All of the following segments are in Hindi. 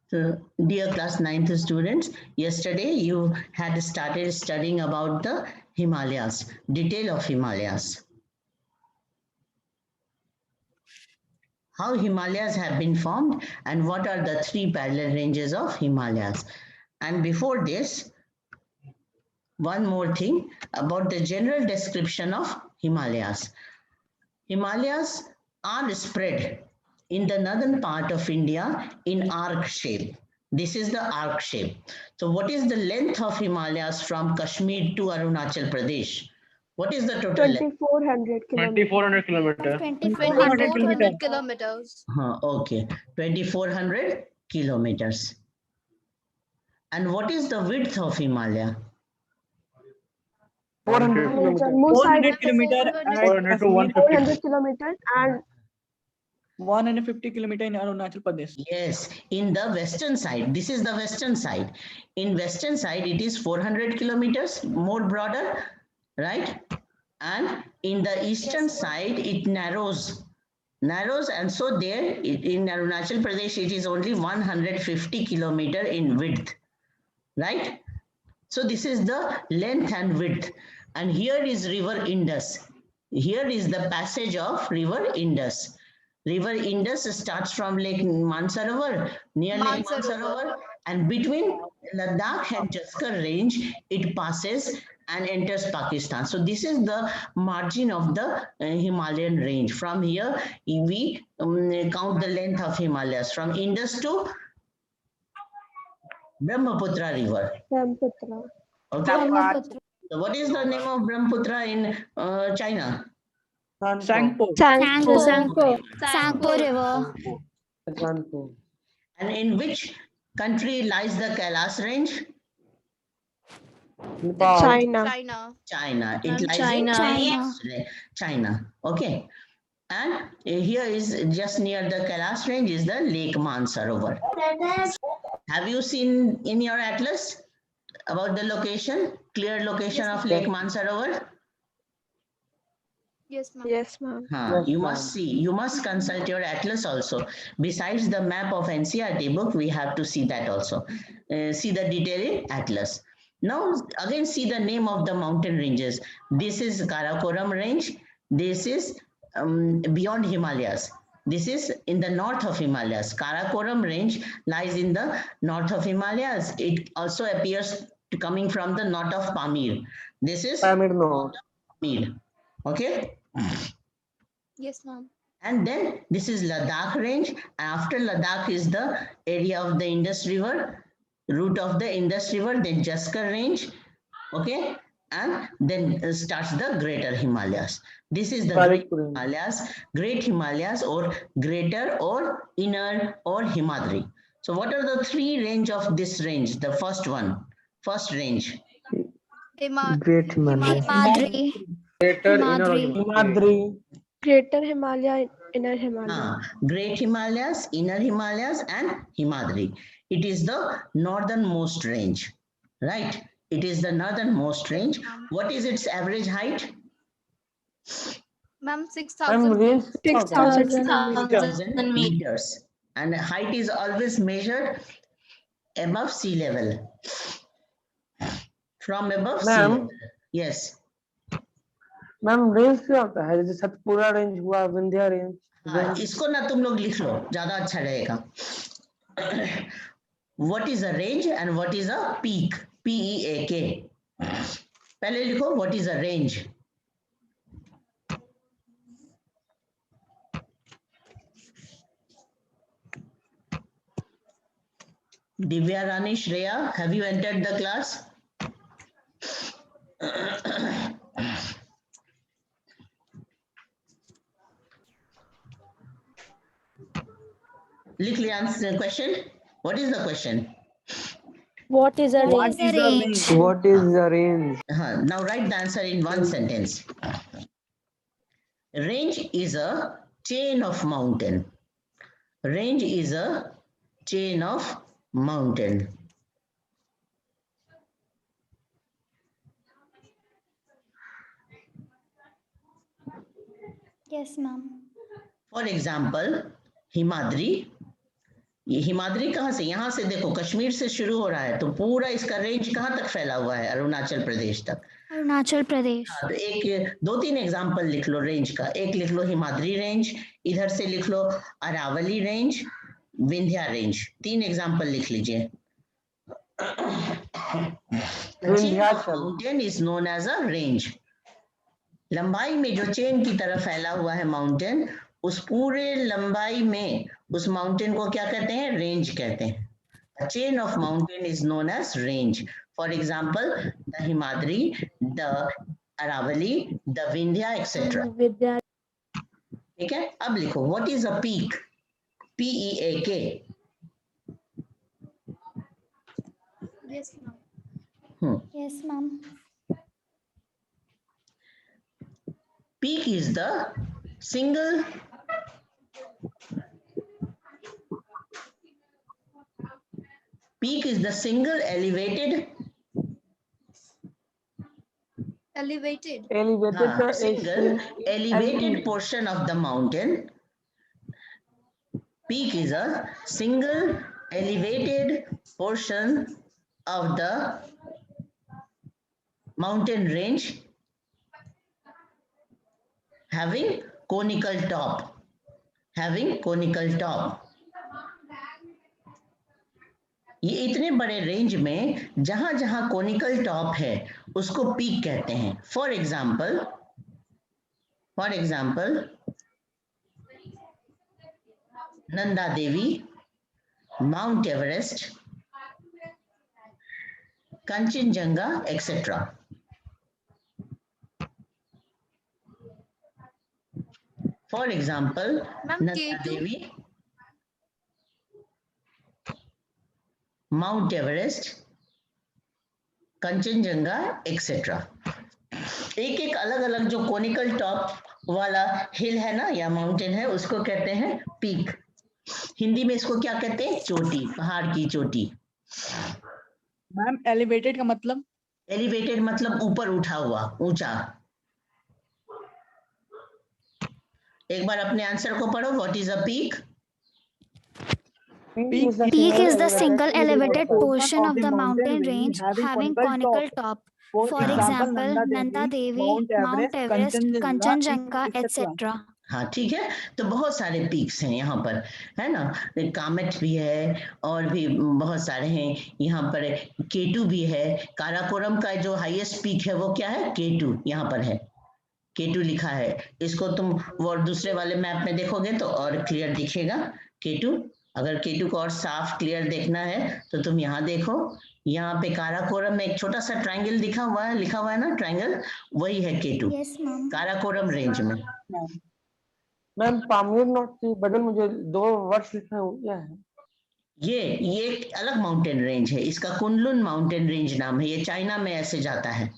So, dear class 9th students, yesterday you had started studying about the Himalayas, detail of Himalayas. How Himalayas have been formed and what are the three parallel ranges of Himalayas. And before this, one more thing about the general description of Himalayas. Himalayas are spread in the northern part of India in arc shape. This is the arc shape. So what is the length of Himalayas from Kashmir to Arunachal Pradesh? What is the total length? 2400 kilometers. 2400 kilometers. 2400 kilometers. Okay, 2400 kilometers. And what is the width of Himalaya? 400 Jammu side 400 kilometers. 400 to 150. 400 kilometers and 150 kilometers in Arunachal Pradesh. Yes, in the western side. This is the western side. In western side, it is 400 kilometers, more broader, right? And in the eastern side, it narrows, and so there in Arunachal Pradesh, it is only 150 kilometer in width, right? So this is the length and width. And here is river Indus. Here is the passage of river Indus. River Indus starts from Lake Mansarovar, near Lake Mansarovar, and between Ladakh and Jaskar range, it passes and enters Pakistan. So this is the margin of the Himalayan range. From here, we count the length of Himalayas from Indus to Brahmaputra river. Brahmaputra. Okay. So what is the name of Brahmaputra in China? Sangpo. Sangpo River. And in which country lies the Kailas range? China. China. It lies China. in China. Okay. And here is just near the Kailas range is the Lake Mansarovar. Have you seen in your atlas about the location, clear location of Lake Mansarovar? Yes, ma'am. Yes, ma'am. You must see, you must consult your atlas also. Besides the map of NCERT book, we have to see that also. See the detail in atlas. Now, again, see the name of the mountain ranges. This is Karakoram range. This is beyond Himalayas. This is in the north of Himalayas. Karakoram range lies in the north of Himalayas. It also appears to coming from the north of Pamir. This is Pamir. Okay. Yes, ma'am. And then this is Ladakh range. After Ladakh is the area of the Indus River, route of the Indus River, then Jaskar range. Okay. And then starts the Greater Himalayas. This is the Great Himalayas or Greater or Inner or Himadri. So what are the three range of this range? The first one, first range. Great Himalaya. Himadri. Himadri. Greater Himalaya, Inner Himalaya. Great Himalayas, Inner Himalayas and Himadri. It is the northernmost range, right? It is the northernmost range. What is its average height? Ma'am, 6,000. 6,000 meters. And height is always measured above sea level. From above sea level. Yes. Ma'am range क्या होता है जैसे सतपुरा रेंज हुआ विंध्या रेंज इसको ना तुम लोग लिख लो ज्यादा अच्छा रहेगा What is a range and what is a peak? PEAK. पहले लिखो what is a range. Divya Rani Shreya, have you entered the class? लिख लिया answer question. What is the question? What is a range? What is the range? Now write the answer in one sentence. Range is a chain of mountain. Range is a chain of mountain. Yes, ma'am. For example, Himadri ये हिमाद्री कहाँ से, यहाँ से देखो कश्मीर से शुरू हो रहा है तो पूरा इसका रेंज कहाँ तक फैला हुआ है, अरुणाचल प्रदेश तक। अरुणाचल प्रदेश। हाँ, तो एक 2-3 एग्जाम्पल लिख लो रेंज का। एक लिख लो हिमाद्री रेंज, इधर से लिख लो Aravali range, Vindhya range. 3 example लिख लीजिए। Mountain is known as a range. लंबाई में जो चेन की तरह फैला हुआ है माउंटेन, उस पूरे लंबाई में उस माउंटेन को क्या कहते हैं, रेंज कहते हैं। A chain of mountain is known as range. For example, the Himadri, the Aravali, the Vindhya, etc. विद्या ठीक है, अब लिखो what is a peak? P-E-A-K. Yes, ma'am. Yes, ma'am. Peak is the single elevated Elevated single elevated portion of the mountain. Peak is a single elevated portion of the mountain range having conical top. ये इतने बड़े रेंज में जहां जहां कोनिकल टॉप है उसको पीक कहते हैं। For example Nanda Devi, mount Everest, Kanchenjunga etcetera. For example Nanda Devi, mount Everest, Kanchenjunga etcetera. एक एक अलग अलग जो कोनिकल टॉप वाला हिल है ना या माउंटेन है उसको कहते हैं पीक। हिंदी में इसको क्या कहते हैं, चोटी, पहाड़ की चोटी। मैम एलिवेटेड का मतलब? एलिवेटेड मतलब ऊपर उठा हुआ, ऊंचा। एक बार अपने आंसर को पढ़ो, what is a peak? Peak is the single elevated portion of the mountain range having conical top. For example, Nanda Devi, Mount Everest, Kanchenjunga, etc. हाँ ठीक है, तो बहुत सारे पीक्स हैं यहाँ पर, है ना। कामेट भी है और भी बहुत सारे हैं। यहाँ पर केटू भी है। काराकोरम का जो हाईएस्ट पीक है वो क्या है, केटू, यहाँ पर है, केटू लिखा है। इसको तुम वो दूसरे वाले मैप में देखोगे तो और क्लियर दिखेगा केटू। अगर केटू को और साफ क्लियर देखना है तो तुम यहाँ देखो, यहाँ पे काराकोरम में एक छोटा सा ट्रायंगल लिखा हुआ है ना, ट्रायंगल, वही है केटू। Yes, ma'am. काराकोरम रेंज में। मैम पामीर नोट के बगल मुझे 2 वर्ड्स लिखा है, वो क्या है? ये एक अलग माउंटेन रेंज है, इसका कुनलुन माउंटेन रेंज नाम है। ये चाइना में ऐसे जाता है,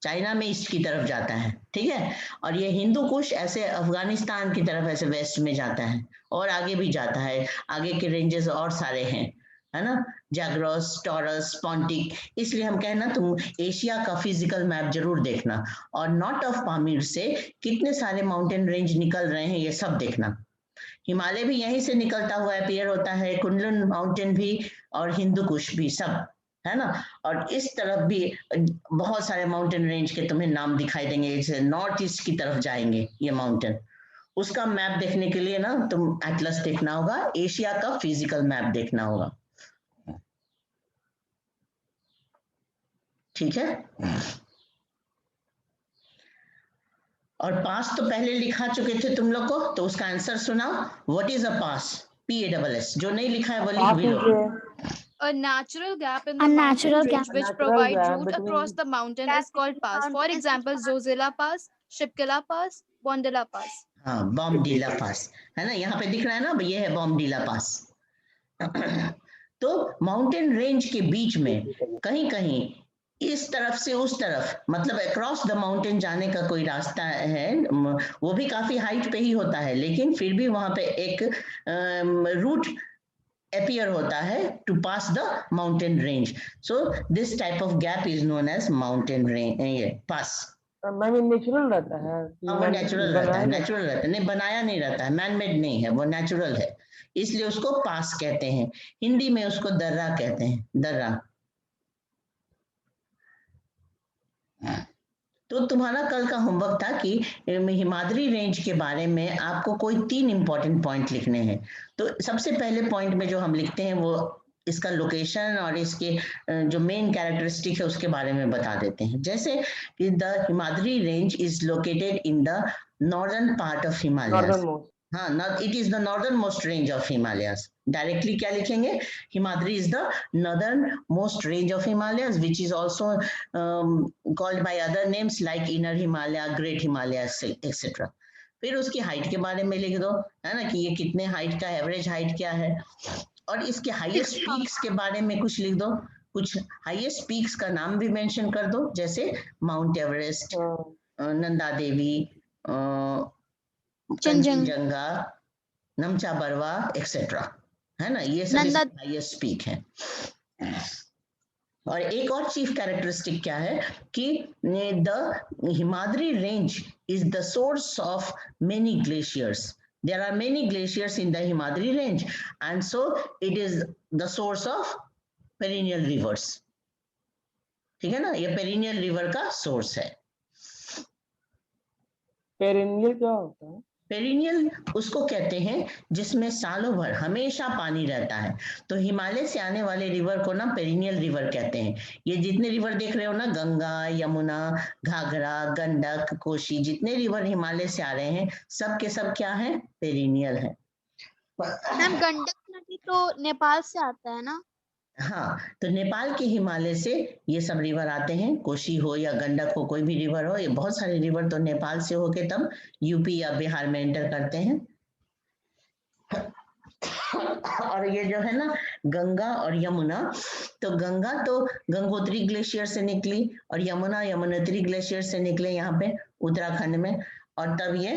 चाइना में ईस्ट की तरफ जाता है, ठीक है। और ये हिंदू कुश ऐसे अफगानिस्तान की तरफ ऐसे वेस्ट में जाता है और आगे भी जाता है। आगे के रेंजेस और सारे हैं, है ना, जैग्रोस, टॉरस, पॉन्टिक। इसलिए हम कहना तुम एशिया का फिजिकल मैप जरूर देखना और नॉट ऑफ पामीर से कितने सारे माउंटेन रेंज निकल रहे हैं ये सब देखना। हिमालय भी यहीं से निकलता हुआ अपीयर होता है, कुनलुन माउंटेन भी और हिंदू कुश भी, सब, है ना। और इस तरफ भी बहुत सारे माउंटेन रेंज के तुम्हें नाम दिखाई देंगे, जैसे नॉर्थ ईस्ट की तरफ जाएंगे ये माउंटेन। उसका मैप देखने के लिए ना तुम एटलस देखना होगा, एशिया का फिजिकल मैप देखना होगा, ठीक है। और पास तो पहले लिखा चुके थे तुम लोग को, तो उसका आंसर सुनाओ। What is a pass? PASS। जो नहीं लिखा है वो लिख भी लो। A natural gap in the mountain range which provides route across the mountain is called pass. For example, Zozila Pass, Shipkila Pass, Bondila Pass. हाँ, बॉम्बडीला पास है ना, यहाँ पे दिख रहा है ना, ये है बॉम्बडीला पास। तो माउंटेन रेंज के बीच में कहीं कहीं इस तरफ से उस तरफ, मतलब अक्रॉस द माउंटेन जाने का कोई रास्ता है, वो भी काफी हाइट पे ही होता है, लेकिन फिर भी वहां पे एक रूट appear होता है to pass the mountain range. So this type of gap is known as mountain range pass. Ma'am ये नेचुरल रहता है कि हाँ, वो नेचुरल रहता है, नेचुरल रहता है, नहीं बनाया नहीं रहता है, मैन मेड नहीं है, वो नेचुरल है, इसलिए उसको पास कहते हैं। हिंदी में उसको दर्रा कहते हैं, दर्रा। तो तुम्हारा कल का होमवर्क था कि हिमाद्री रेंज के बारे में आपको कोई 3 इंपॉर्टेंट पॉइंट लिखने हैं। तो सबसे पहले पॉइंट में जो हम लिखते हैं वो इसका लोकेशन और इसके जो मेन कैरेक्टरिस्टिक है उसके बारे में बता देते हैं। जैसे the Himadri range is located in the northern part of Himalaya. हाँ, it is the northern most range of Himalayas. Directly क्या लिखेंगे? Himadri is the northern most range of Himalayas which is also called by other names like inner Himalaya, great Himalaya etcetera. फिर उसकी हाइट के बारे में लिख दो, है ना, कि ये कितने हाइट का, एवरेज हाइट क्या है, और इसके हाईएस्ट पीक्स के बारे में कुछ लिख दो, कुछ हाईएस्ट पीक्स का नाम भी मेंशन कर दो, जैसे mount Everest, Nanda Devi, Kanchenjunga, Namcha Barwa etcetera, है ना, ये सब हाईएस्ट पीक है। और एक और चीफ कैरेक्टरिस्टिक क्या है कि the Himadri range is the source of many glaciers. There are many glaciers in the Himadri range, and so it is the source of perennial rivers. ठीक है ना, ये perennial river का source है। पेरिनियल क्या होता है? पेरिनियल उसको कहते हैं जिसमें सालों भर हमेशा पानी रहता है। तो हिमालय से आने वाले रिवर को ना पेरिनियल रिवर कहते हैं। ये जितने रिवर देख रहे हो ना, गंगा, यमुना, घाघरा, गंडक, कोशी, जितने रिवर हिमालय से आ रहे हैं सब के सब क्या है? पेरिनियल है। मैम गंडक नदी तो नेपाल से आता है ना? हाँ, तो नेपाल के हिमालय से ये सब रिवर आते हैं, कोशी हो या गंडक हो, कोई भी रिवर हो, ये बहुत सारे रिवर तो नेपाल से होके तब यूपी या बिहार में एंटर करते हैं। और ये जो है ना गंगा और यमुना, तो गंगा तो गंगोत्री ग्लेशियर से निकली और यमुना यमुनोत्री ग्लेशियर से निकले यहाँ पे उत्तराखंड में, और तब ये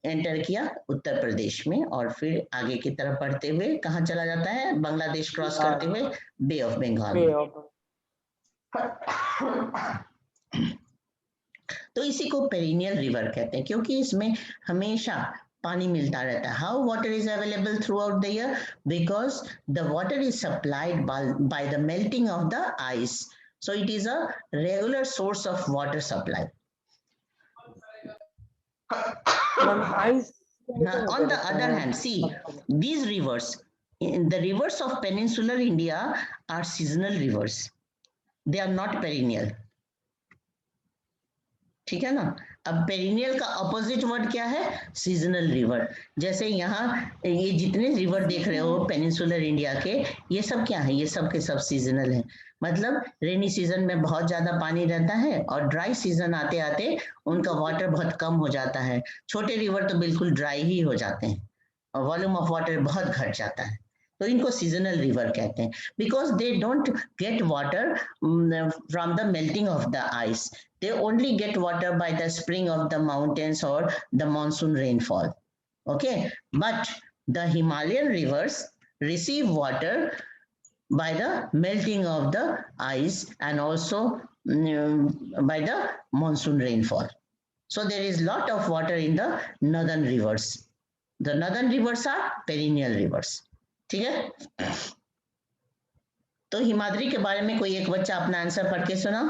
एंटर किया उत्तर प्रदेश में, और फिर आगे की तरफ बढ़ते हुए कहाँ चला जाता है? बांग्लादेश क्रॉस करते हुए बे ऑफ बंगाल। तो इसी को पेरिनियल रिवर कहते हैं क्योंकि इसमें हमेशा पानी मिलता रहता है। How water is available through out the year? Because the water is supplied by the melting of the ice, so it is a regular source of water supply. On the other hand, see, these rivers, the rivers of peninsular India are seasonal rivers. They are not perennial. ठीक है ना? अब पेरिनियल का ऑपोजिट वर्ड क्या है? Seasonal river. जैसे यहाँ ये जितने रिवर देख रहे हो पेनिनसुलर इंडिया के, ये सब क्या है? ये सब के सब सीजनल है। मतलब रेनी सीजन में बहुत ज्यादा पानी रहता है और ड्राई सीजन आते आते उनका वाटर बहुत कम हो जाता है। छोटे रिवर तो बिल्कुल ड्राई ही हो जाते हैं और वॉल्यूम ऑफ वाटर बहुत घट जाता है, तो इनको सीजनल रिवर कहते हैं। Because they don't get water from the melting of the ice, they only get water by the spring of the mountains or the monsoon rainfall. Okay, but the Himalayan rivers receive water by the melting of the ice and also by the monsoon rainfall. So there is lot of water in the northern rivers. The northern rivers are perennial rivers. ठीक है? तो हिमाद्री के बारे में कोई एक बच्चा अपना आंसर पढ़ के सुना।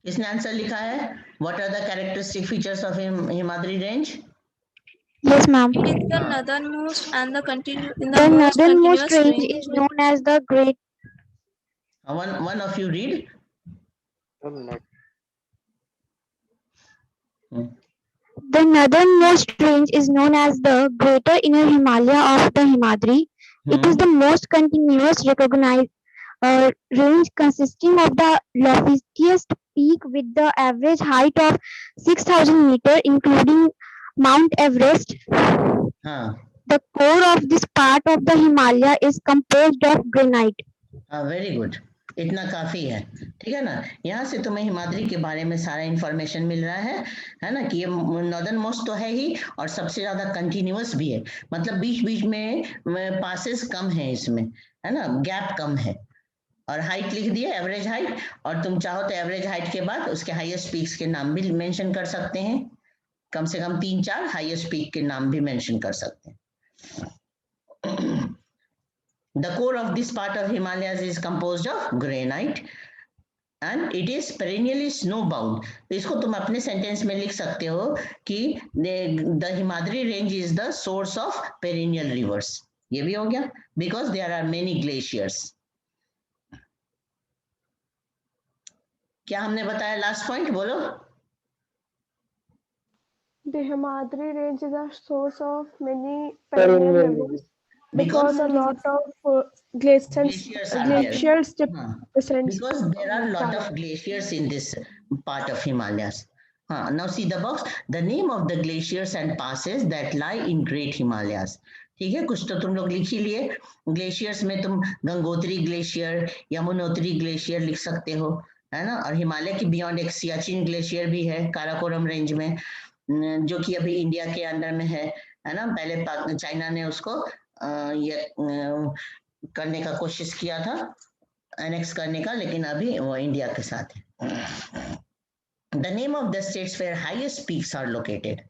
इसने आंसर लिखा है, what are the characteristic features of Himadri range? Yes, ma'am. It is the northernmost and the The northernmost range is known as the Great. One of you read. The northernmost range is known as the Greater Inner Himalaya of the Himadri. It is the most continuous recognized range consisting of the loftiest peak with the average height of 6,000 meters, including Mount Everest. The core of this part of the Himalaya is composed of granite. Very good, इतना काफी है। ठीक है ना। यहाँ से तुम्हें हिमाद्री के बारे में सारा इंफॉर्मेशन मिल रहा है ना, कि ये नॉर्दर्न मोस्ट तो है ही और सबसे ज्यादा कंटिन्यूअस भी है, मतलब बीच बीच में पासेस कम है इसमें, है ना, गैप कम है। और हाइट लिख दिए, एवरेज हाइट, और तुम चाहो तो एवरेज हाइट के बाद उसके हाईएस्ट पीक्स के नाम भी मेंशन कर सकते हैं, कम से कम 3-4 हाईएस्ट पीक के नाम भी मेंशन कर सकते हैं। The core of this part of Himalayas is composed of granite and it is perennially snow bound. तो इसको तुम अपने सेंटेंस में लिख सकते हो कि the Himadri range is the source of perennial rivers. ये भी हो गया, because there are many glaciers. क्या हमने बताया लास्ट पॉइंट, बोलो। The Himadri range is a source of many perennial rivers because a lot of glaciers descends because there are a lot south. of glaciers in this part of Himalayas. Now see the box, the name of the glaciers and passes that lie in Great Himalayas. ठीक है, कुछ तो तुम लोग लिख ही लिए। ग्लेशियर्स में तुम गंगोत्री ग्लेशियर, यमुनोत्री ग्लेशियर लिख सकते हो, है ना। और हिमालय की बियॉन्ड एक सियाचिन ग्लेशियर भी है काराकोरम रेंज में, जो कि अभी इंडिया के अंडर में है ना। पहले चाइना ने उसको ये करने का कोशिश किया था, एनेक्स करने का, लेकिन अभी वो इंडिया के साथ है। The name of the states where highest peaks are located.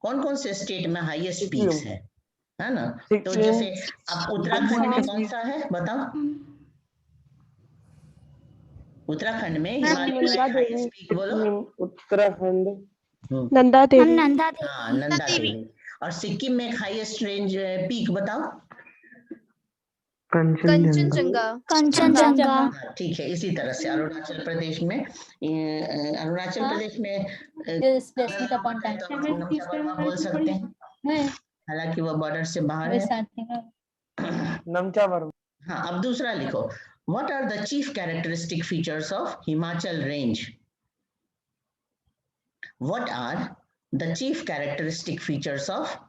कौन कौन से स्टेट में हाईएस्ट पीक्स है ना। तो जैसे अब उत्तराखंड में कौन सा है बताओ, उत्तराखंड में हिमालय का हाईएस्ट पीक बोलो। उत्तराखंड नंदा देवी। हाँ, नंदा देवी। और सिक्किम में हाईएस्ट रेंज पीक बताओ। Kanchenjunga. हाँ, ठीक है। इसी तरह से अरुणाचल प्रदेश में नमचा वर्मा बोल सकते हैं, हालांकि वो बॉर्डर से बाहर है। नमचा वर्मा। हाँ, अब दूसरा लिखो, what are the chief characteristic features of Himachal range. What are the chief characteristic features of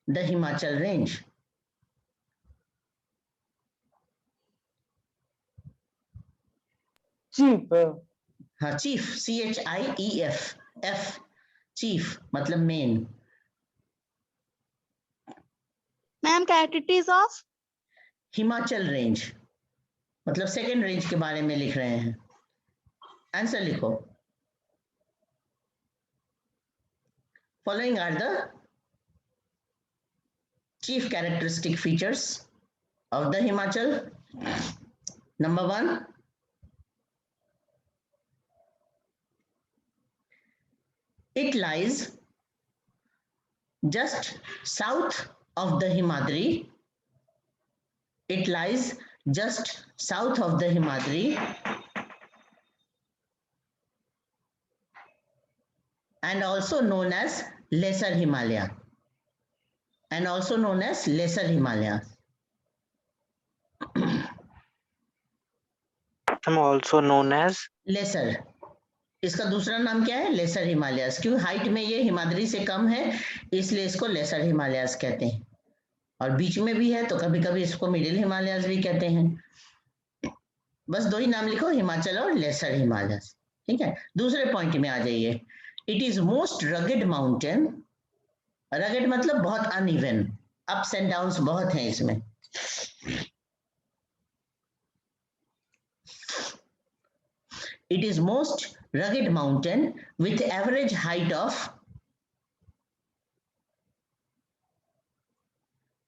the Himachal range. Chief. हाँ, चीफ, CHIEF, एफ, चीफ मतलब main. Ma'am characteristics of Himachal range मतलब सेकेंड रेंज के बारे में लिख रहे हैं। आंसर लिखो। Following are the chief characteristic features of the Himachal. Number 1, it lies just south of the Himadri. It lies just south of the Himadri and also known as Lesser Himalaya. And also known as Lesser Himalaya. Also known as Lesser. इसका दूसरा नाम क्या है, लेसर हिमालयास, क्योंकि हाइट में ये हिमाद्री से कम है इसलिए इसको लेसर हिमालयास कहते हैं। और बीच में भी है तो कभी कभी इसको मिडिल हिमालयास भी कहते हैं। बस दो ही नाम लिखो, हिमाचल और लेसर हिमालयास। ठीक है, दूसरे पॉइंट में आ जाइए। It is most rugged mountain. Rugged मतलब बहुत अनइवन, अप्स एंड डाउन्स बहुत हैं इसमें। It is most rugged mountain with average height of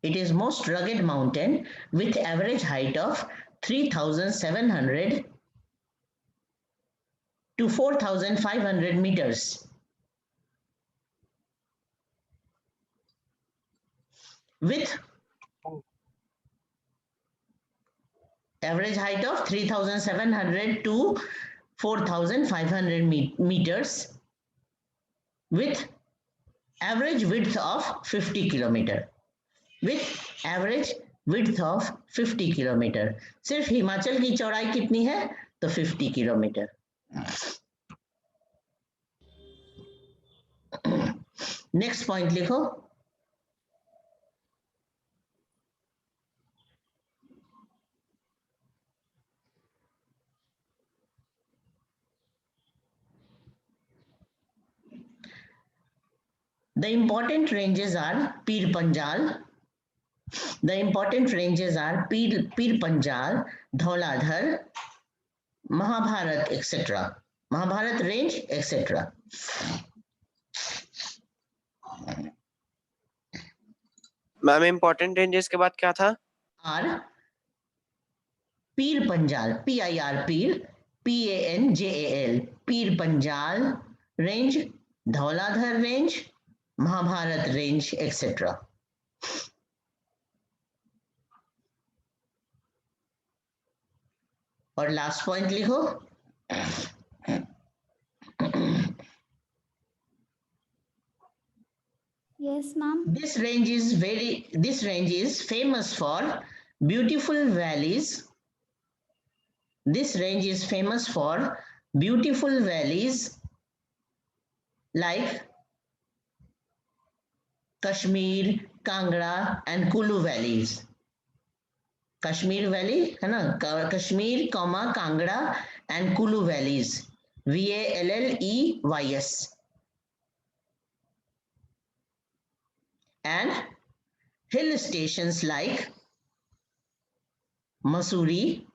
It is most rugged mountain with average height of 3,700 to 4,500 meters. With average height of 3,700 to 4,500 meters with average width of 50 kilometer. With average width of 50 kilometer. सिर्फ हिमाचल की चौड़ाई कितनी है तो 50 किलोमीटर। नेक्स्ट पॉइंट लिखो। The important ranges are Pir Panjal. The important ranges are Pir Panjal, Dhauladhar, Mahabharat, etc. Mahabharat range, etc. Ma'am important ranges के बाद क्या था? Are Pir Panjal, PIR Pir, PANJAL, Pir Panjal range, Dhauladhar range, Mahabharat range, etc. और लास्ट पॉइंट लिखो. Yes, ma'am. This range is famous for beautiful valleys. This range is famous for beautiful valleys like Kashmir, Kangra and Kulu valleys. Kashmir Valley, है ना? Kashmir, Kangra and Kulu valleys. VALLEYS. And hill stations like Mussoorie.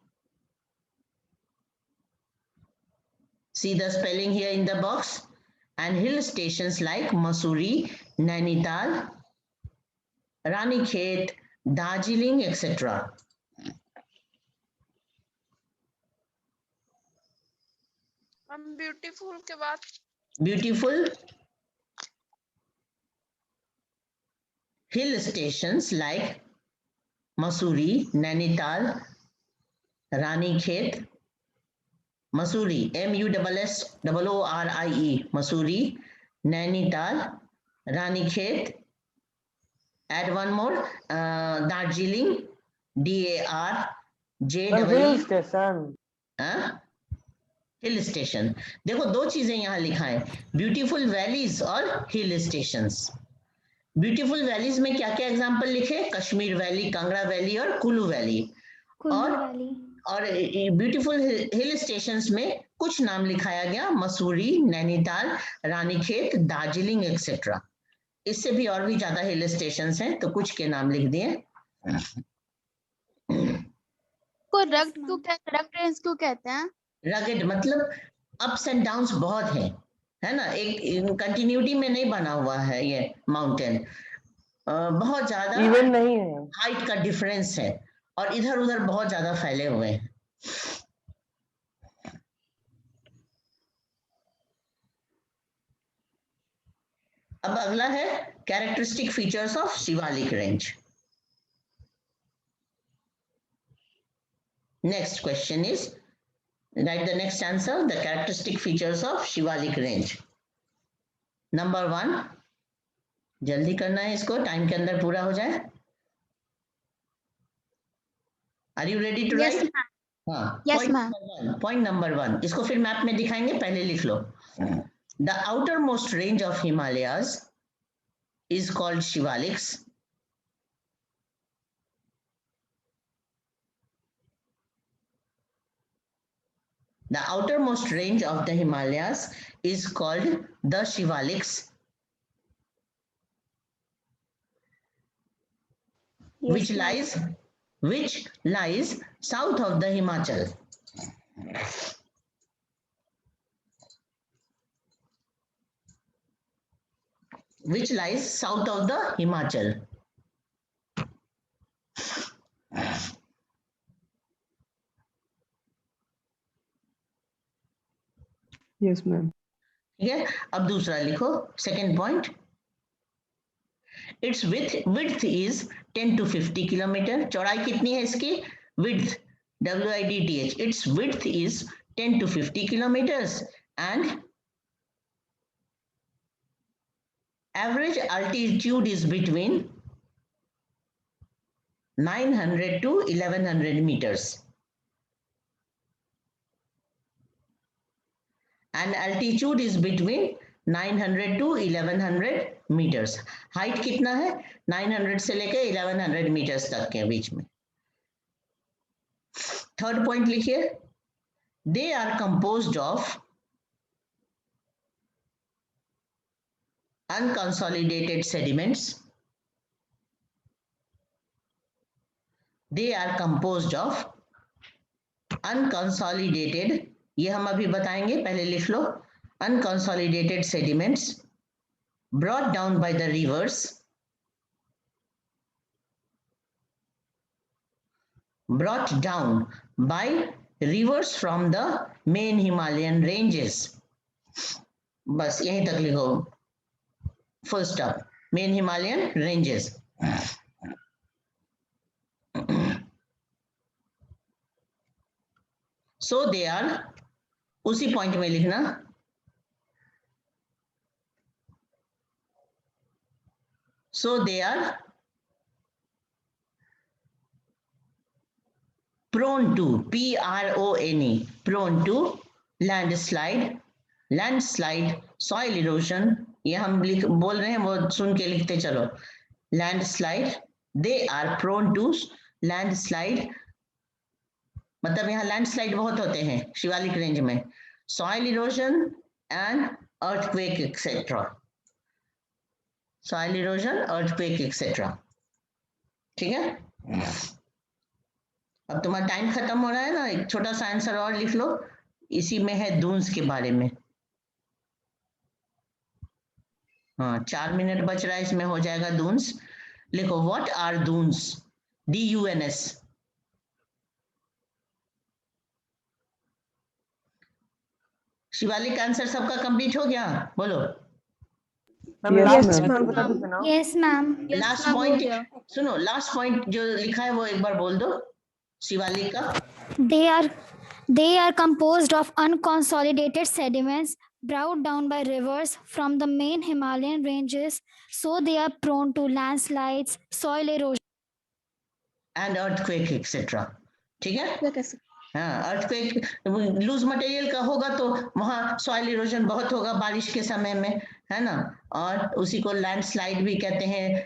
See the spelling here in the box. And hill stations like Mussoorie, Nainital, Ranikhet, Darjeeling, etc. Beautiful के बाद Beautiful hill stations like Mussoorie, Nainital, Ranikhet, Mussoorie, MUSSOORIE, Mussoorie, Nainital, Ranikhet. Add one more, Darjeeling, DARJEE. Hill station. Hill station. देखो दो चीजें यहाँ लिखा है, ब्यूटीफुल वैलीज और हिल स्टेशंस. ब्यूटीफुल वैलीज में क्या क्या एग्जांपल लिखे? कश्मीर वैली, कांगड़ा वैली और कुल्लू वैली. और ब्यूटीफुल हिल स्टेशंस में कुछ नाम लिखाया गया, मसूरी, नैनीताल, रानीखेत, दार्जिलिंग एक्सेट्रा. इससे भी और भी ज्यादा हिल स्टेशंस हैं, तो कुछ के नाम लिख दिए. को रग्ड रेंज क्यों कहते हैं? रगेड मतलब अप्स एंड डाउन्स बहुत है ना, एक कंटिन्यूटी में नहीं बना हुआ है ये माउंटेन. बहुत ज्यादा इवन नहीं है, हाइट का डिफरेंस है और इधर उधर बहुत ज्यादा फैले हुए हैं. अब अगला है characteristic features of Shivalik range. Next question is write the next answer, the characteristic features of Shivalik range. Number 1, जल्दी करना है इसको, टाइम के अंदर पूरा हो जाए. Are you ready to write? Yes, ma'am. हाँ. Yes, ma'am. Point number 1, इसको फिर मैप में दिखाएंगे, पहले लिख लो. The outermost range of Himalayas is called Shivaliks. The outermost range of the Himalayas is called the Shivaliks, which lies south of the Himachal. Which lies south of the Himachal. Yes ma'am. ठीक है, अब दूसरा लिखो, second point. It's width is 10 to 50 kilometre. चौड़ाई कितनी है इसकी? width, WIDTH. its width is 10 to 50 kilometers and average altitude is between 900 to 1100 meters. And altitude is between 900 to 1100 meters. Height कितना है? 900 से लेकर 1100 meters तक के बीच में. थर्ड पॉइंट लिखिए. They are composed of unconsolidated sediments. They are composed of unconsolidated, ये हम अभी बताएंगे, पहले लिख लो, unconsolidated sediments brought down by the rivers, brought down by rivers from the main Himalayan ranges. बस यहीं तक लिखो, full stop, main Himalayan ranges. So they are, उसी पॉइंट में लिखना, so they are prone to, PRONE, prone to landslide, soil erosion, ये हम बोल रहे हैं, वो सुन के लिखते चलो, landslide, they are prone to landslide, मतलब यहाँ लैंडस्लाइड बहुत होते हैं शिवालिक रेंज में, soil erosion and earthquake etcetera, soil erosion, earthquake etcetera. ठीक है, अब तुम्हारा टाइम खत्म हो रहा है ना, एक छोटा सा आंसर और लिख लो, इसी में है दून्स के बारे में. हाँ, 4 मिनट बच रहा है, इसमें हो जाएगा दून्स. लिखो, what are duns, DUNS. Shivalik answer सबका कंप्लीट हो गया, बोलो. Yes, ma'am. लास्ट पॉइंट सुनो, लास्ट पॉइंट जो लिखा है वो एक बार बोल दो शिवालिक का. They are composed of unconsolidated sediments brought down by rivers from the main Himalayan ranges, so they are prone to landslides, soil erosion, and earthquake etc. ठीक है, हाँ, अर्थक्वेक, लूज मटेरियल का होगा तो वहाँ सॉइल इरोजन बहुत होगा बारिश के समय में, है ना, और उसी को लैंडस्लाइड भी कहते हैं,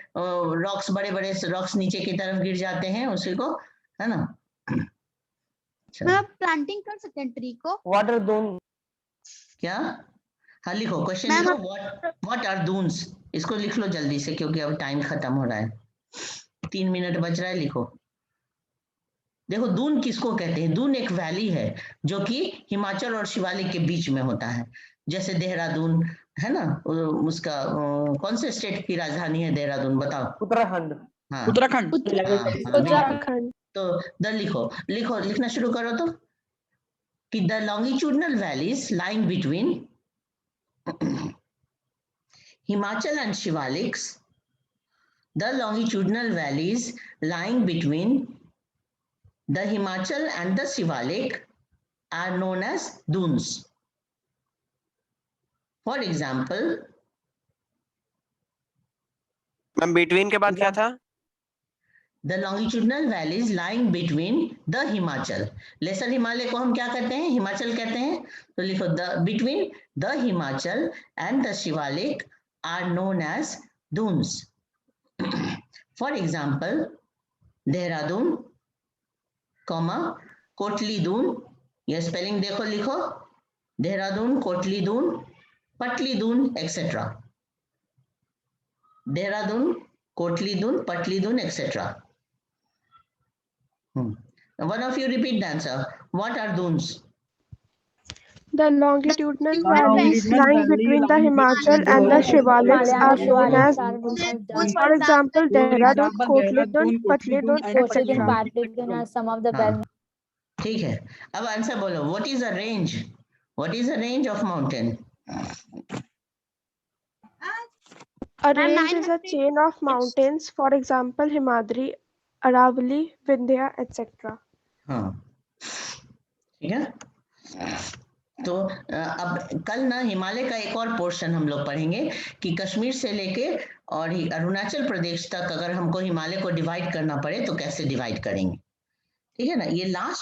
रॉक्स, बड़े बड़े रॉक्स नीचे की तरफ गिर जाते हैं, उसी को, है ना. मैं प्लांटिंग कर सकते हैं ट्री को. वाटर दून क्या, हाँ लिखो, क्वेश्चन लिखो, व्हाट आर दून्स, इसको लिख लो जल्दी से क्योंकि अब टाइम खत्म हो रहा है, 3 मिनट बच रहा है. लिखो, देखो दून किसको कहते हैं, दून एक वैली है जो कि हिमाचल और शिवालिक के बीच में होता है, जैसे देहरादून है ना, उसका कौन से स्टेट की राजधानी है देहरादून, बताओ. उत्तराखंड. हाँ, उत्तराखंड. तो द लिखो, लिखना शुरू करो तो, कि the longitudinal valleys lying between Himachal and Shivaliks, the longitudinal valleys lying between the Himachal and the Shivalik are known as dunes. For example, ma'am between के बाद क्या था? The longitudinal valleys lying between the Himachal. Lesser Himalaya को हम क्या कहते हैं, हिमाचल कहते हैं, तो लिखो, the between the Himachal and the Shivalik are known as dunes. For example, Dehradun, comma, Kotli Doon, ये स्पेलिंग देखो, लिखो, देहरादून, कोटली दून, पटली दून एक्सेट्रा, देहरादून, कोटली दून, पटली Doon etcetera. One of you repeat the answer. What are dunes? The longitudinal valleys lying between the Himachal and the Shivaliks are known as, for example, Dehradun, Kotlidun, Patlidun, etc. Some of the well. ठीक है, अब आंसर बोलो. What is a range? What is a range of mountain? A range is a chain of mountains, for example, Himadri, Aravali, Vindhya, etc. हाँ, ठीक है. तो अब कल ना हिमालय का एक और पोर्शन हम लोग पढ़ेंगे कि कश्मीर से लेके और अरुणाचल प्रदेश तक अगर हमको हिमालय को डिवाइड करना पड़े तो कैसे डिवाइड करेंगे. ठीक है ना, ये लास्ट